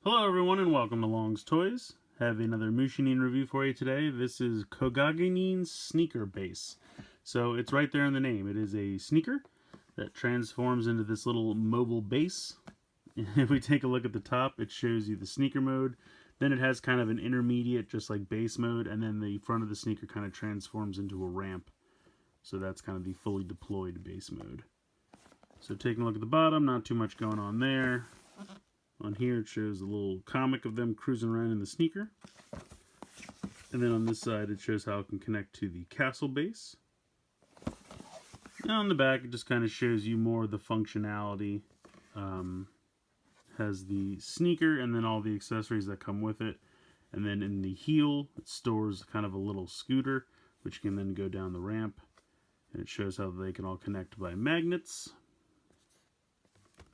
Hello everyone and welcome to Long's Toys. Have another Mushinin review for you today. This is Koganenin sneaker base. So it's right there in the name. It is a sneaker that transforms into this little mobile base. If we take a look at the top, it shows you the sneaker mode. Then it has kind of an intermediate, just like base mode, and then the front of the sneaker kind of transforms into a ramp. So that's kind of the fully deployed base mode. So taking a look at the bottom, not too much going on there. On here it shows a little comic of them cruising around in the sneaker. And then on this side it shows how it can connect to the castle base. And on the back it just kind of shows you more of the functionality. Has the sneaker and then all the accessories that come with it. And then in the heel it stores kind of a little scooter which can then go down the ramp. And it shows how they can all connect by magnets.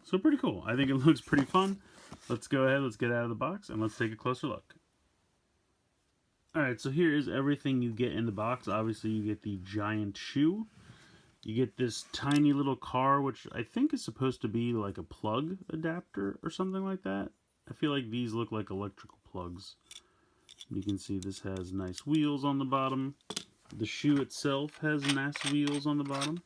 So pretty cool. I think it looks pretty fun. Let's go ahead, let's get out of the box, and let's take a closer look. Alright, so here is everything you get in the box. Obviously you get the giant shoe. You get this tiny little car, which I think is supposed to be like a plug adapter or something like that. I feel like these look like electrical plugs. You can see this has nice wheels on the bottom. The shoe itself has nice wheels on the bottom.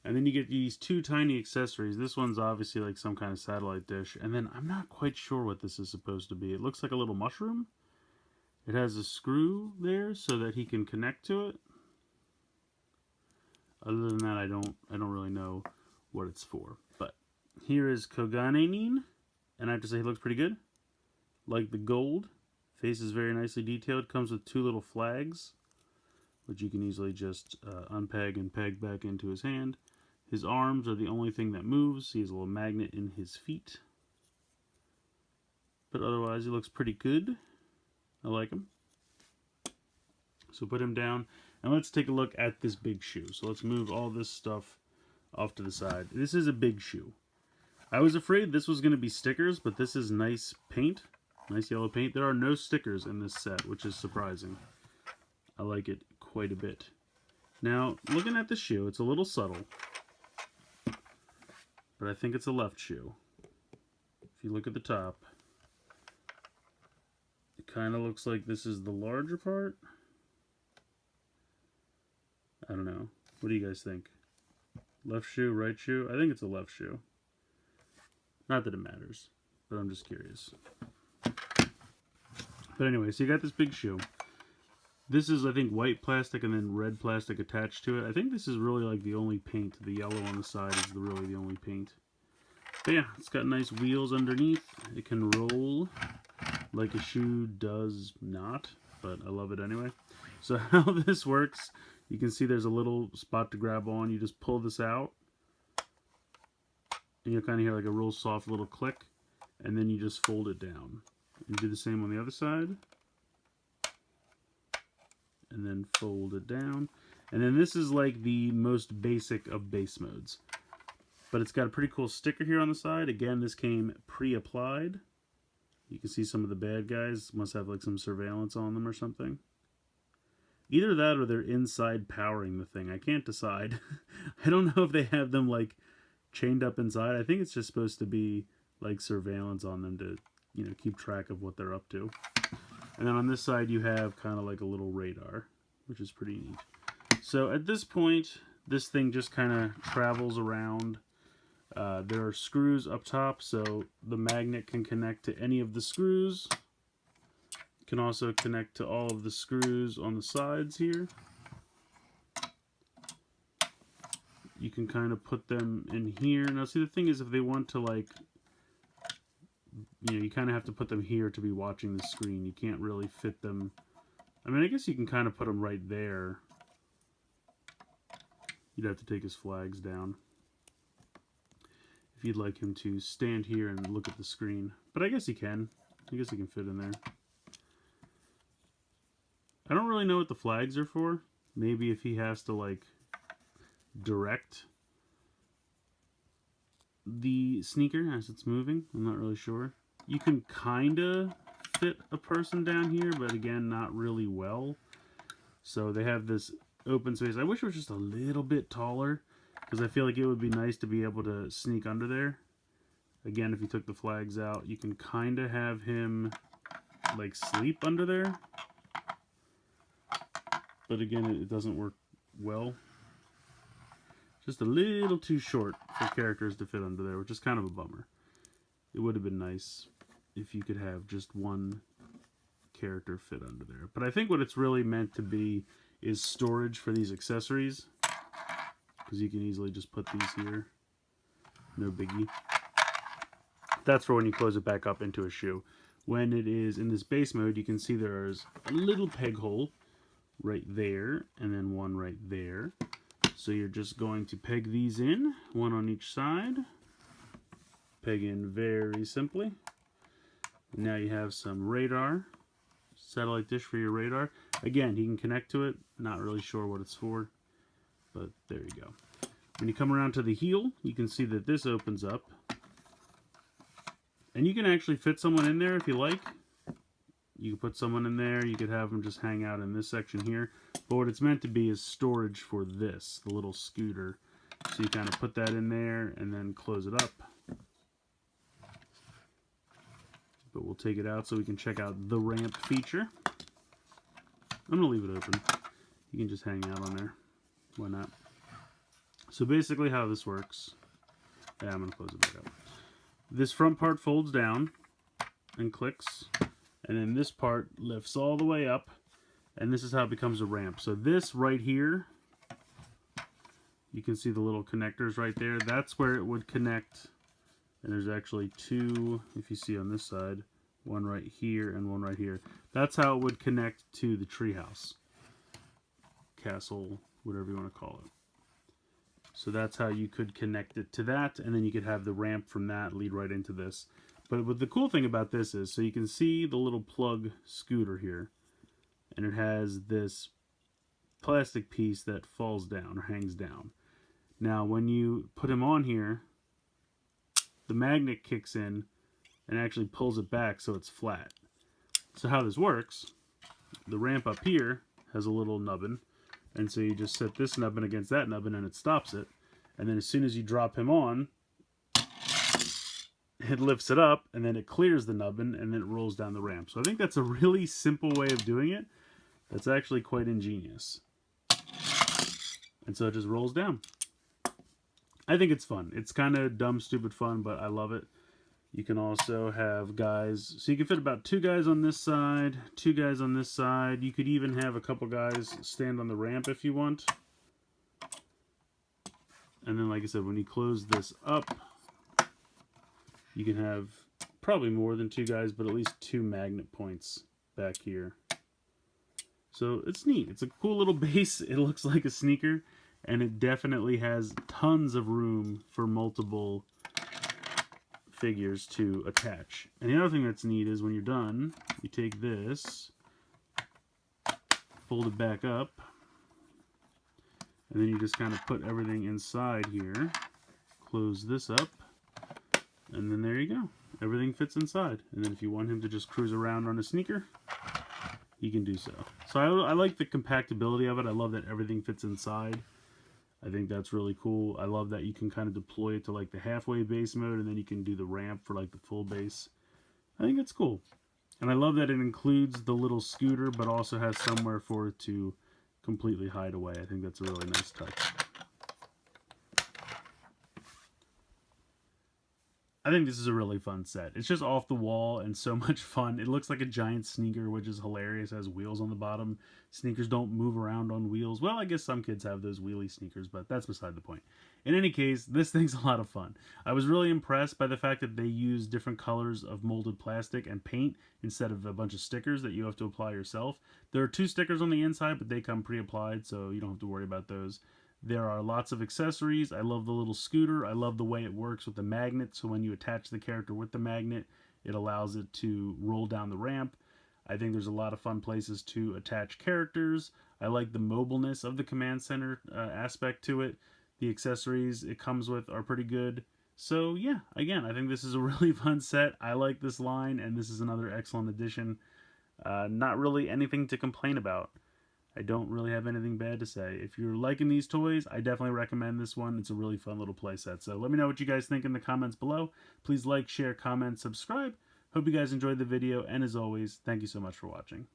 And then you get these two tiny accessories. This one's obviously like some kind of satellite dish. And then I'm not quite sure what this is supposed to be. It looks like a little mushroom. It has a screw there so that he can connect to it. Other than that, I don't really know what it's for. But here is Koganenin. And I have to say he looks pretty good. Like the gold. Face is very nicely detailed. Comes with two little flags, which you can easily just unpeg and peg back into his hand. His arms are the only thing that moves. He has a little magnet in his feet. But otherwise, he looks pretty good. I like him. So put him down. And let's take a look at this big shoe. So let's move all this stuff off to the side. This is a big shoe. I was afraid this was going to be stickers, but this is nice paint. Nice yellow paint. There are no stickers in this set, which is surprising. I like it quite a bit. Now, looking at the shoe, it's a little subtle. But I think it's a left shoe. If you look at the top, it kind of looks like this is the larger part. I don't know. What do you guys think? Left shoe, right shoe? I think it's a left shoe. Not that it matters, but I'm just curious. But anyway, so you got this big shoe. This is, I think, white plastic and then red plastic attached to it. I think this is really like the only paint. The yellow on the side is really the only paint. But yeah, it's got nice wheels underneath. It can roll like a shoe does not, but I love it anyway. So how this works, you can see there's a little spot to grab on. You just pull this out, and you'll kind of hear like a real soft little click, and then you just fold it down. And do the same on the other side. And then fold it down. And then this is like the most basic of base modes. But it's got a pretty cool sticker here on the side. Again, this came pre-applied. You can see some of the bad guys must have like some surveillance on them or something. Either that or they're inside powering the thing. I can't decide. I don't know if they have them like chained up inside. I think it's just supposed to be like surveillance on them to, you know, keep track of what they're up to. And then on this side you have kind of like a little radar, which is pretty neat. So at this point, this thing just kind of travels around. There are screws up top, so the magnet can connect to any of the screws. It can also connect to all of the screws on the sides here. You can kind of put them in here. Now see, the thing is, if they want to like, you know, you kind of have to put them here to be watching the screen. You can't really fit them. I mean, I guess you can kind of put them right there. You'd have to take his flags down if you'd like him to stand here and look at the screen. But I guess he can. I guess he can fit in there. I don't really know what the flags are for. Maybe if he has to, like, direct the sneaker as it's moving. I'm not really sure. You can kind of fit a person down here, but again, not really well. So they have this open space. I wish it was just a little bit taller, because I feel like it would be nice to be able to sneak under there. Again, if you took the flags out, you can kind of have him like sleep under there. But again, it doesn't work well. Just a little too short for characters to fit under there, which is kind of a bummer. It would have been nice if you could have just one character fit under there. But I think what it's really meant to be is storage for these accessories. Because you can easily just put these here. No biggie. That's for when you close it back up into a shoe. When it is in this base mode, you can see there's a little peg hole right there, and then one right there. So you're just going to peg these in, one on each side. Peg in very simply. Now you have some radar, satellite dish for your radar. Again, you can connect to it. Not really sure what it's for, but there you go. When you come around to the heel, you can see that this opens up. And you can actually fit someone in there if you like. You can put someone in there. You could have them just hang out in this section here. But what it's meant to be is storage for this, the little scooter. So you kind of put that in there and then close it up. But we'll take it out so we can check out the ramp feature. I'm going to leave it open. You can just hang out on there. Why not? So basically how this works. Yeah, I'm going to close it back up. This front part folds down and clicks, and then this part lifts all the way up, and this is how it becomes a ramp. So this right here, you can see the little connectors right there. That's where it would connect, and there's actually two, if you see on this side, one right here and one right here. That's how it would connect to the treehouse, castle, whatever you want to call it. So that's how you could connect it to that, and then you could have the ramp from that lead right into this. But what the cool thing about this is, so you can see the little plug scooter here, and it has this plastic piece that falls down or hangs down. Now when you put him on here, the magnet kicks in and actually pulls it back so it's flat. So how this works, the ramp up here has a little nubbin. And so you just set this nubbin against that nubbin and it stops it. And then as soon as you drop him on, it lifts it up and then it clears the nubbin and then it rolls down the ramp. So I think that's a really simple way of doing it. That's actually quite ingenious. And so it just rolls down. I think it's fun. It's kind of dumb, stupid fun, but I love it. You can also have guys, so you can fit about 2 guys on this side, 2 guys on this side. You could even have a couple guys stand on the ramp if you want. And then, like I said, when you close this up, you can have probably more than 2 guys, but at least 2 magnet points back here. So it's neat. It's a cool little base. It looks like a sneaker, and it definitely has tons of room for multiple figures to attach. And the other thing that's neat is when you're done, you take this, fold it back up, and then you just kind of put everything inside here, close this up, and then there you go. Everything fits inside. And then if you want him to just cruise around on a sneaker, you can do so. So I like the compactability of it. I love that everything fits inside. I think that's really cool. I love that you can kind of deploy it to like the halfway base mode, and then you can do the ramp for like the full base. I think it's cool. And I love that it includes the little scooter, but also has somewhere for it to completely hide away. I think that's a really nice touch. I think this is a really fun set. It's just off the wall and so much fun. It looks like a giant sneaker, which is hilarious. It has wheels on the bottom. Sneakers don't move around on wheels. Well, I guess some kids have those wheelie sneakers, but that's beside the point. In any case, this thing's a lot of fun. I was really impressed by the fact that they use different colors of molded plastic and paint instead of a bunch of stickers that you have to apply yourself. There are 2 stickers on the inside, but they come pre-applied, so you don't have to worry about those. There are lots of accessories. I love the little scooter. I love the way it works with the magnet. So when you attach the character with the magnet, it allows it to roll down the ramp. I think there's a lot of fun places to attach characters. I like the mobileness of the command center aspect to it. The accessories it comes with are pretty good. So yeah, again, I think this is a really fun set. I like this line, and this is another excellent addition. Not really anything to complain about. I don't really have anything bad to say. If you're liking these toys, I definitely recommend this one. It's a really fun little playset. So let me know what you guys think in the comments below. Please like, share, comment, subscribe. Hope you guys enjoyed the video, and as always, thank you so much for watching.